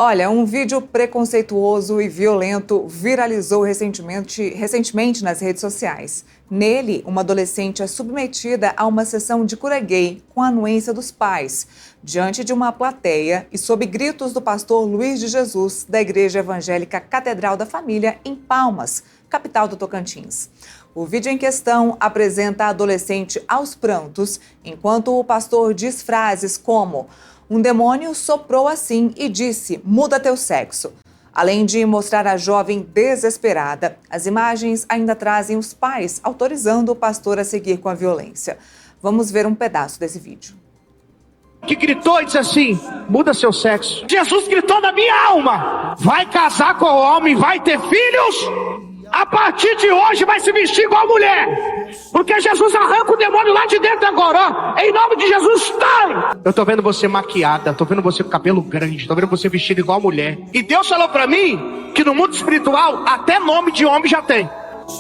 Olha, um vídeo preconceituoso e violento viralizou recentemente nas redes sociais. Nele, uma adolescente é submetida a uma sessão de cura gay com a anuência dos pais, diante de uma plateia e sob gritos do pastor Luiz de Jesus, da Igreja Evangélica Catedral da Família, em Palmas, capital do Tocantins. O vídeo em questão apresenta a adolescente aos prantos, enquanto o pastor diz frases como: "Um demônio soprou assim e disse, muda teu sexo." Além de mostrar a jovem desesperada, as imagens ainda trazem os pais autorizando o pastor a seguir com a violência. Vamos ver um pedaço desse vídeo. Que gritou e disse assim, muda seu sexo. Jesus gritou na minha alma, vai casar com o homem, vai ter filhos, a partir de hoje vai se vestir igual mulher, porque Jesus arranca o demônio lá de dentro agora, ó. Em nome de Jesus, sai! Eu tô vendo você maquiada, tô vendo você com cabelo grande, tô vendo você vestido igual mulher. E Deus falou pra mim que no mundo espiritual até nome de homem já tem.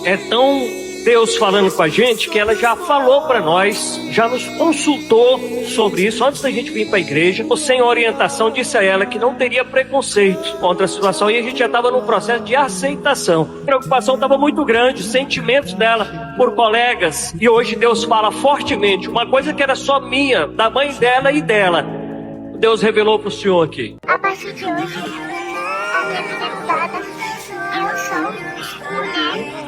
É tão Deus falando com a gente que ela já falou para nós, já nos consultou sobre isso antes da gente vir para a igreja. Sem orientação, disse a ela que não teria preconceito contra a situação e a gente já estava num processo de aceitação. A preocupação estava muito grande, os sentimentos dela por colegas. E hoje Deus fala fortemente, uma coisa que era só minha, da mãe dela e dela. Deus revelou para o senhor aqui. A partir de hoje, a minha vida é mudada. Eu sou mulher.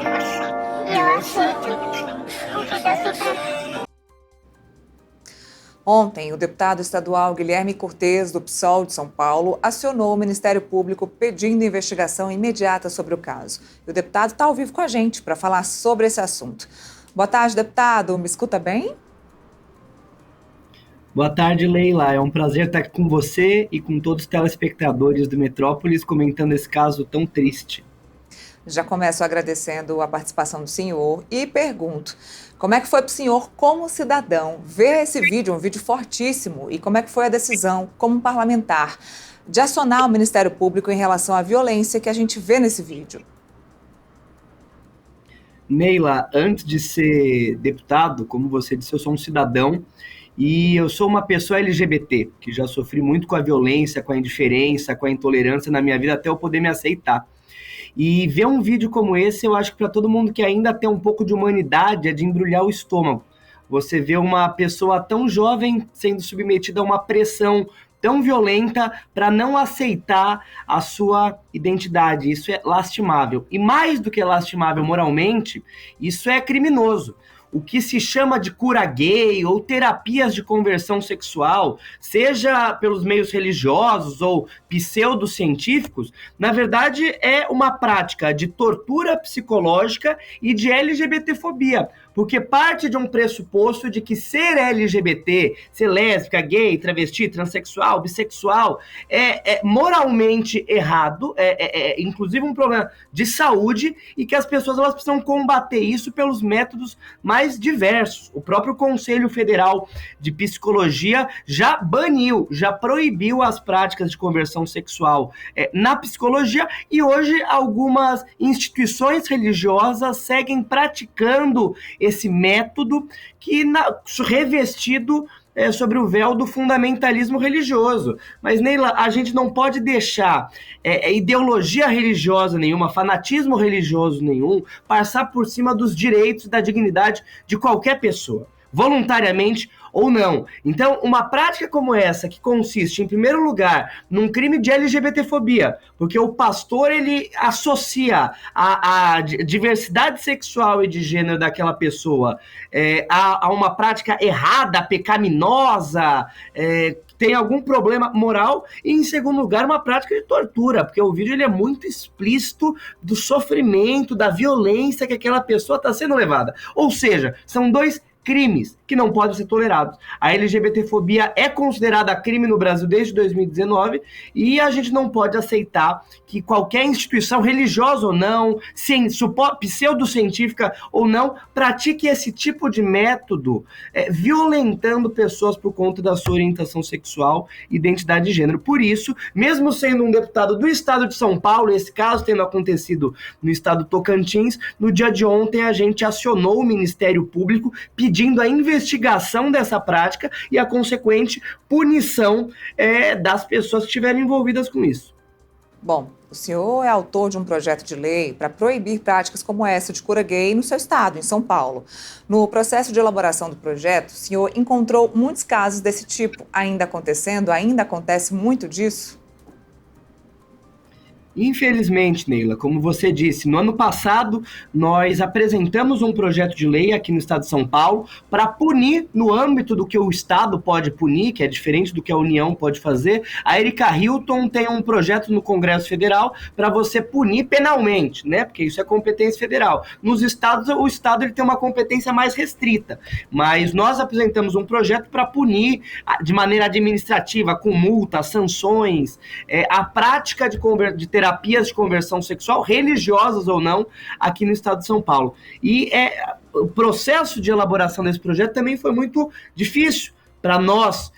Eu aceito o que Deus tem pra mim. Ontem, o deputado estadual Guilherme Cortes, do PSOL de São Paulo, acionou o Ministério Público pedindo investigação imediata sobre o caso. E o deputado está ao vivo com a gente para falar sobre esse assunto. Boa tarde, deputado. Me escuta bem? Boa tarde, Leila. É um prazer estar aqui com você e com todos os telespectadores do Metrópolis comentando esse caso tão triste. Já começo agradecendo a participação do senhor e pergunto, como é que foi para o senhor, como cidadão, ver esse vídeo, um vídeo fortíssimo, e como é que foi a decisão, como parlamentar, de acionar o Ministério Público em relação à violência que a gente vê nesse vídeo? Neila, antes de ser deputado, como você disse, eu sou um cidadão e eu sou uma pessoa LGBT, que já sofri muito com a violência, com a indiferença, com a intolerância na minha vida até eu poder me aceitar. E ver um vídeo como esse, eu acho que para todo mundo que ainda tem um pouco de humanidade, é de embrulhar o estômago. Você vê uma pessoa tão jovem sendo submetida a uma pressão tão violenta para não aceitar a sua identidade. Isso é lastimável. E mais do que lastimável moralmente, isso é criminoso. O que se chama de cura gay ou terapias de conversão sexual, seja pelos meios religiosos ou pseudocientíficos, na verdade é uma prática de tortura psicológica e de LGBTfobia, porque parte de um pressuposto de que ser LGBT, ser lésbica, gay, travesti, transexual, bissexual, é moralmente errado, inclusive um problema de saúde, e que as pessoas elas precisam combater isso pelos métodos mais diversos. O próprio Conselho Federal de Psicologia já baniu, já proibiu as práticas de conversão sexual na psicologia, e hoje algumas instituições religiosas seguem praticando esse método que revestido sobre o véu do fundamentalismo religioso. Mas, Neila, a gente não pode deixar ideologia religiosa nenhuma, fanatismo religioso nenhum, passar por cima dos direitos e da dignidade de qualquer pessoa, voluntariamente ou não. Então, uma prática como essa, que consiste, em primeiro lugar, num crime de LGBTfobia, porque o pastor, ele associa a diversidade sexual e de gênero daquela pessoa a uma prática errada, pecaminosa, tem algum problema moral, e em segundo lugar, uma prática de tortura, porque o vídeo ele é muito explícito do sofrimento, da violência que aquela pessoa está sendo levada. Ou seja, são dois crimes que não podem ser tolerados. A LGBTfobia é considerada crime no Brasil desde 2019 e a gente não pode aceitar que qualquer instituição religiosa ou não, pseudocientífica ou não, pratique esse tipo de método violentando pessoas por conta da sua orientação sexual e identidade de gênero. Por isso, mesmo sendo um deputado do estado de São Paulo, esse caso tendo acontecido no estado do Tocantins, no dia de ontem a gente acionou o Ministério Público pedindo a investigação dessa prática e a consequente punição das pessoas que estiverem envolvidas com isso. Bom, o senhor é autor de um projeto de lei para proibir práticas como essa de cura gay no seu estado, em São Paulo. No processo de elaboração do projeto, o senhor encontrou muitos casos desse tipo ainda acontecendo? Ainda acontece muito disso? Infelizmente, Neila, como você disse, no ano passado nós apresentamos um projeto de lei aqui no estado de São Paulo para punir, no âmbito do que o estado pode punir, que é diferente do que a União pode fazer. A Erika Hilton tem um projeto no Congresso Federal para você punir penalmente, né? Porque isso é competência federal. Nos estados, o estado ele tem uma competência mais restrita, mas nós apresentamos um projeto para punir de maneira administrativa, com multas, sanções, a prática de terapias de conversão sexual, religiosas ou não, aqui no estado de São Paulo. E o processo de elaboração desse projeto também foi muito difícil para nós,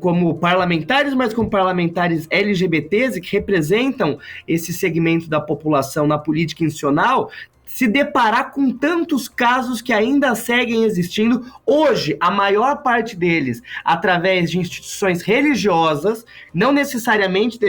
como parlamentares, mas como parlamentares LGBTs, que representam esse segmento da população na política institucional, se deparar com tantos casos que ainda seguem existindo, hoje, a maior parte deles, através de instituições religiosas, não necessariamente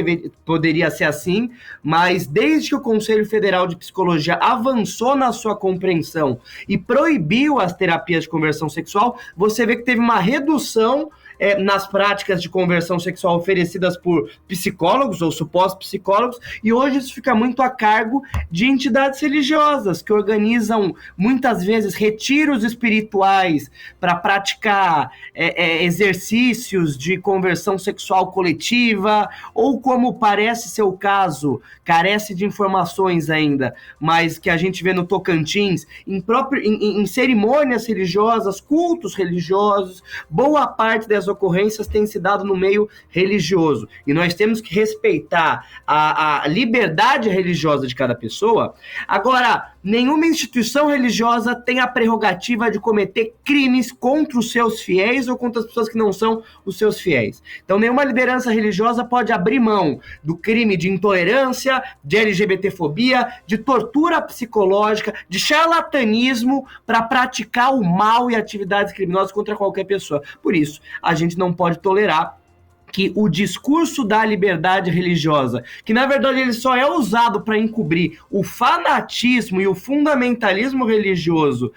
poderia ser assim, mas desde que o Conselho Federal de Psicologia avançou na sua compreensão e proibiu as terapias de conversão sexual, você vê que teve uma redução nas práticas de conversão sexual oferecidas por psicólogos ou supostos psicólogos, e hoje isso fica muito a cargo de entidades religiosas que organizam muitas vezes retiros espirituais para praticar exercícios de conversão sexual coletiva, ou, como parece ser o caso, carece de informações ainda, mas que a gente vê no Tocantins, em cerimônias religiosas, cultos religiosos, boa parte das ocorrências têm se dado no meio religioso. E nós temos que respeitar a liberdade religiosa de cada pessoa. Agora, nenhuma instituição religiosa tem a prerrogativa de cometer crimes contra os seus fiéis ou contra as pessoas que não são os seus fiéis. Então, nenhuma liderança religiosa pode abrir mão do crime de intolerância, de LGBTfobia, de tortura psicológica, de charlatanismo para praticar o mal e atividades criminosas contra qualquer pessoa. Por isso, a gente não pode tolerar que o discurso da liberdade religiosa, que na verdade ele só é usado para encobrir o fanatismo e o fundamentalismo religioso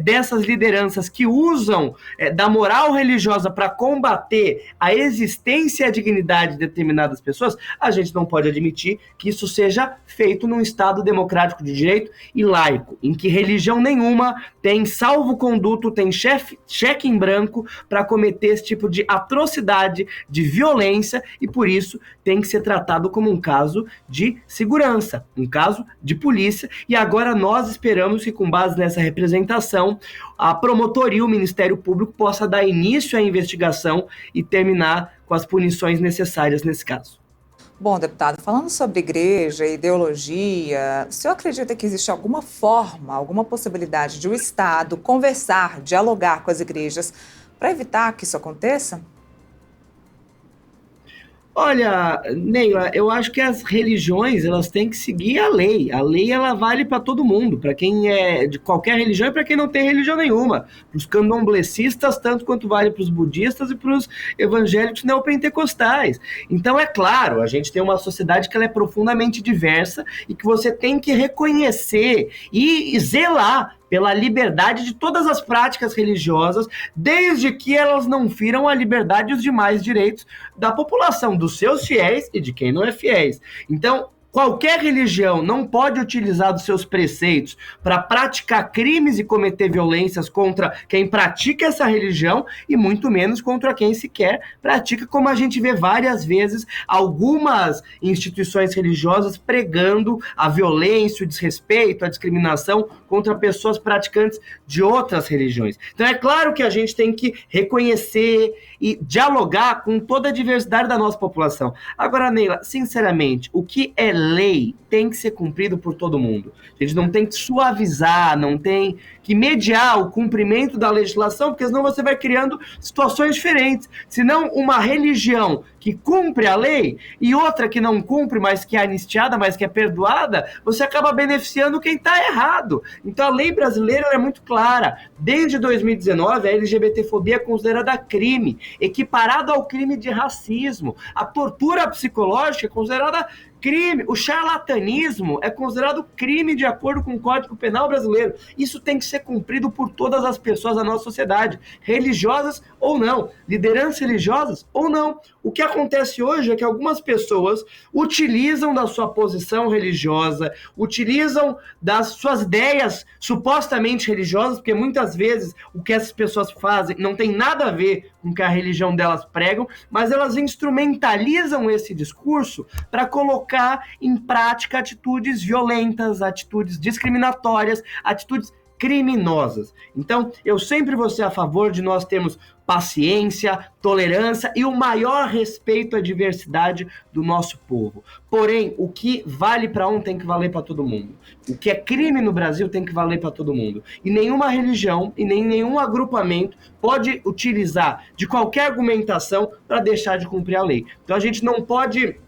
dessas lideranças que usam da moral religiosa para combater a existência e a dignidade de determinadas pessoas, a gente não pode admitir que isso seja feito num Estado democrático de direito e laico, em que religião nenhuma tem salvo-conduto, tem cheque em branco para cometer esse tipo de atrocidade, de violência, e por isso tem que ser tratado como um caso de segurança, um caso de polícia. E agora nós esperamos que, com base nessa representação, a promotoria, o Ministério Público, possa dar início à investigação e terminar com as punições necessárias nesse caso. Bom, deputado, falando sobre igreja, ideologia, o senhor acredita que existe alguma forma, alguma possibilidade de o Estado conversar, dialogar com as igrejas para evitar que isso aconteça? Olha, Neila, eu acho que as religiões, elas têm que seguir a lei. A lei, ela vale para todo mundo, para quem é de qualquer religião e para quem não tem religião nenhuma. Para os candomblecistas, tanto quanto vale para os budistas e para os evangélicos neopentecostais. Então, é claro, a gente tem uma sociedade que ela é profundamente diversa e que você tem que reconhecer e zelar pela liberdade de todas as práticas religiosas, desde que elas não firam a liberdade e os demais direitos da população, dos seus fiéis e de quem não é fiéis. Então, qualquer religião não pode utilizar dos seus preceitos para praticar crimes e cometer violências contra quem pratica essa religião e muito menos contra quem sequer pratica, como a gente vê várias vezes algumas instituições religiosas pregando a violência, o desrespeito, a discriminação contra pessoas praticantes de outras religiões. Então é claro que a gente tem que reconhecer e dialogar com toda a diversidade da nossa população. Agora, Neila, sinceramente, o que é lei tem que ser cumprido por todo mundo. A gente não tem que suavizar, não tem que mediar o cumprimento da legislação, porque senão você vai criando situações diferentes. Senão, uma religião que cumpre a lei e outra que não cumpre, mas que é anistiada, mas que é perdoada, você acaba beneficiando quem está errado. Então, a lei brasileira é muito clara. Desde 2019, a LGBTfobia é considerada crime, equiparado ao crime de racismo. A tortura psicológica é considerada crime. o charlatanismo é considerado crime de acordo com o Código Penal brasileiro. Isso tem que ser cumprido por todas as pessoas da nossa sociedade, religiosas ou não, lideranças religiosas ou não. O que acontece hoje é que algumas pessoas utilizam da sua posição religiosa, utilizam das suas ideias supostamente religiosas, porque muitas vezes o que essas pessoas fazem não tem nada a ver com o que a religião delas pregam, mas elas instrumentalizam esse discurso para colocar em prática atitudes violentas, atitudes discriminatórias, atitudes criminosas. Então, eu sempre vou ser a favor de nós termos paciência, tolerância e o maior respeito à diversidade do nosso povo. Porém, o que vale para um tem que valer para todo mundo. O que é crime no Brasil tem que valer para todo mundo. E nenhuma religião e nem nenhum agrupamento pode utilizar de qualquer argumentação para deixar de cumprir a lei. Então, a gente não pode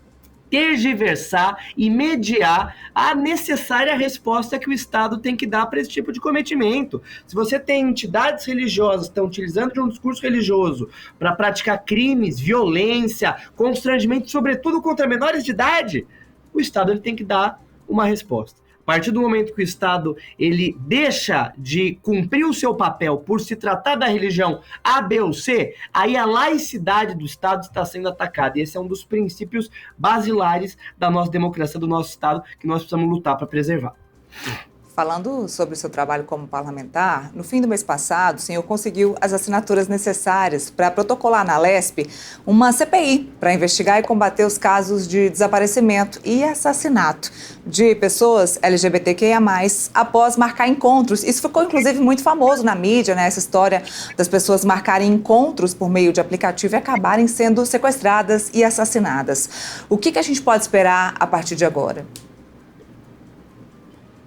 tergiversar e mediar a necessária resposta que o Estado tem que dar para esse tipo de cometimento. Se você tem entidades religiosas que estão utilizando de um discurso religioso para praticar crimes, violência, constrangimento, sobretudo contra menores de idade, o Estado ele tem que dar uma resposta. A partir do momento que o Estado ele deixa de cumprir o seu papel por se tratar da religião A, B ou C, aí a laicidade do Estado está sendo atacada. E esse é um dos princípios basilares da nossa democracia, do nosso Estado, que nós precisamos lutar para preservar. Falando sobre o seu trabalho como parlamentar, no fim do mês passado, o senhor conseguiu as assinaturas necessárias para protocolar na Alesp uma CPI para investigar e combater os casos de desaparecimento e assassinato de pessoas LGBTQIA+, após marcar encontros. Isso ficou, inclusive, muito famoso na mídia, né? Essa história das pessoas marcarem encontros por meio de aplicativo e acabarem sendo sequestradas e assassinadas. O que a gente pode esperar a partir de agora?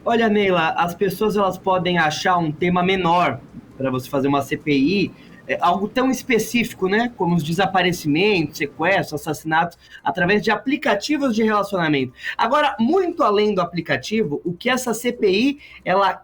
Olha, Neila, as pessoas elas podem achar um tema menor para você fazer uma CPI, algo tão específico, né, como os desaparecimentos, sequestros, assassinatos, através de aplicativos de relacionamento. Agora, muito além do aplicativo, o que essa CPI ela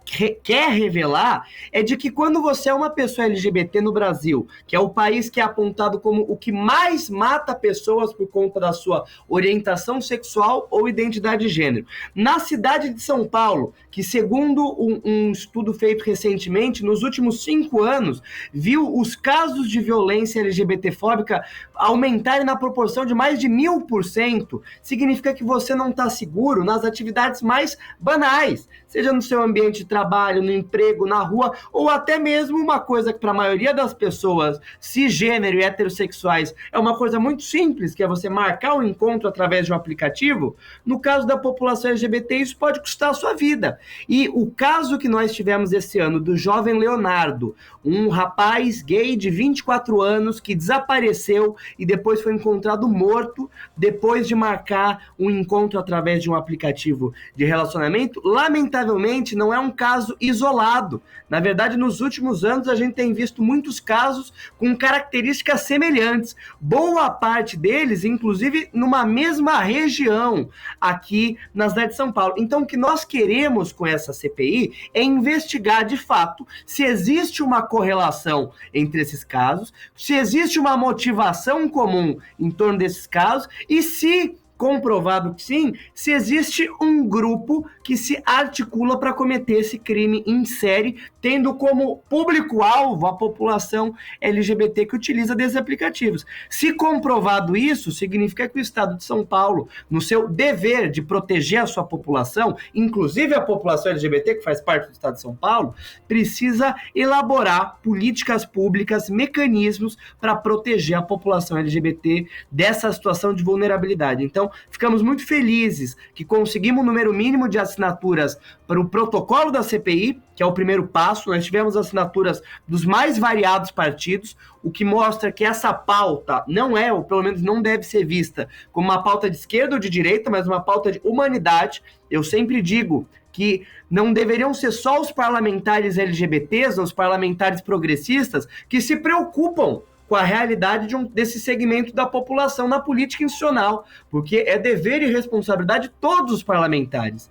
quer revelar é de que quando você é uma pessoa LGBT no Brasil, que é o país que é apontado como o que mais mata pessoas por conta da sua orientação sexual ou identidade de gênero, na cidade de São Paulo, que segundo um estudo feito recentemente, nos últimos 5 anos, viu os casos de violência LGBTfóbica aumentarem na proporção de mais de 1000%, significa que você não está seguro nas atividades mais banais, seja no seu ambiente de trabalho, no emprego, na rua, ou até mesmo uma coisa que para a maioria das pessoas cisgênero e heterossexuais é uma coisa muito simples, que é você marcar um encontro através de um aplicativo. No caso da população LGBT, isso pode custar a sua vida. E o caso que nós tivemos esse ano do jovem Leonardo, um rapaz gay de 24 anos que desapareceu e depois foi encontrado morto depois de marcar um encontro através de um aplicativo de relacionamento, lamentavelmente não é um caso isolado. Na verdade, nos últimos anos a gente tem visto muitos casos com características semelhantes, boa parte deles, inclusive, numa mesma região aqui na cidade de São Paulo. Então, o que nós queremos com essa CPI é investigar, de fato, se existe uma correlação entre esses casos, se existe uma motivação comum em torno desses casos e se, comprovado que sim, se existe um grupo que se articula para cometer esse crime em série, tendo como público-alvo a população LGBT que utiliza desses aplicativos. Se comprovado isso, significa que o Estado de São Paulo, no seu dever de proteger a sua população, inclusive a população LGBT, que faz parte do Estado de São Paulo, precisa elaborar políticas públicas, mecanismos para proteger a população LGBT dessa situação de vulnerabilidade. Então, ficamos muito felizes que conseguimos um número mínimo de assinaturas para o protocolo da CPI, que é o primeiro passo. Nós tivemos assinaturas dos mais variados partidos, o que mostra que essa pauta não é, ou pelo menos não deve ser vista como uma pauta de esquerda ou de direita, mas uma pauta de humanidade. Eu sempre digo que não deveriam ser só os parlamentares LGBTs ou os parlamentares progressistas que se preocupam com a realidade desse segmento da população na política institucional, porque é dever e responsabilidade de todos os parlamentares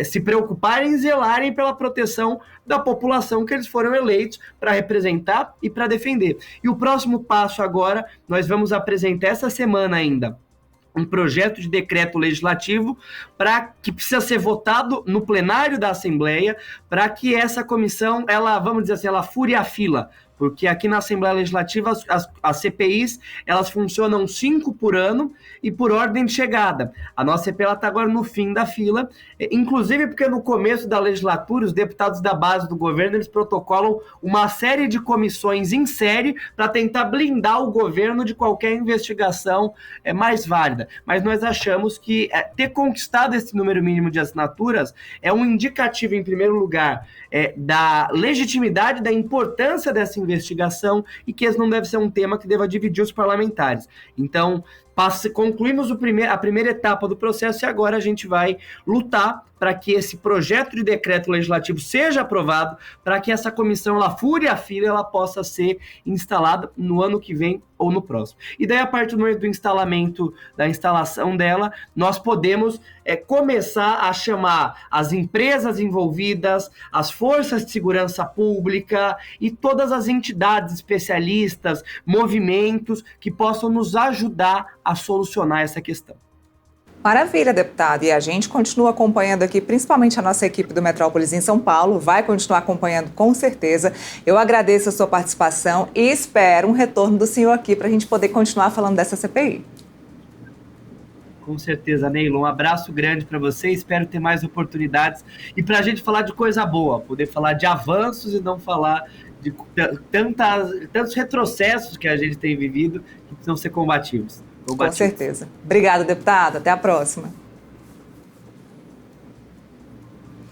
se preocuparem e zelarem pela proteção da população que eles foram eleitos para representar e para defender. E o próximo passo agora, nós vamos apresentar essa semana ainda um projeto de decreto legislativo que precisa ser votado no plenário da Assembleia para que essa comissão, ela, vamos dizer assim, ela fure a fila, porque aqui na Assembleia Legislativa as CPIs, elas funcionam 5 por ano e por ordem de chegada. A nossa CPI está agora no fim da fila, inclusive porque no começo da legislatura, os deputados da base do governo, eles protocolam uma série de comissões em série para tentar blindar o governo de qualquer investigação mais válida. Mas nós achamos que ter conquistado esse número mínimo de assinaturas é um indicativo, em primeiro lugar, da legitimidade, da importância dessa investigação e que esse não deve ser um tema que deva dividir os parlamentares. Então, concluímos a primeira etapa do processo e agora a gente vai lutar para que esse projeto de decreto legislativo seja aprovado, para que essa comissão ela fure a fila e ela possa ser instalada no ano que vem ou no próximo. E daí, a partir do momento da instalação dela, nós podemos começar a chamar as empresas envolvidas, as forças de segurança pública e todas as entidades especialistas, movimentos que possam nos ajudar a solucionar essa questão. Maravilha, deputado. E a gente continua acompanhando aqui, principalmente a nossa equipe do Metrópolis em São Paulo, vai continuar acompanhando com certeza. Eu agradeço a sua participação e espero um retorno do senhor aqui para a gente poder continuar falando dessa CPI. Com certeza, Neilo. Um abraço grande para você. Espero ter mais oportunidades e para a gente falar de coisa boa, poder falar de avanços e não falar de tantos retrocessos que a gente tem vivido que precisam ser combativos. Com certeza. Obrigada, deputado. Até a próxima.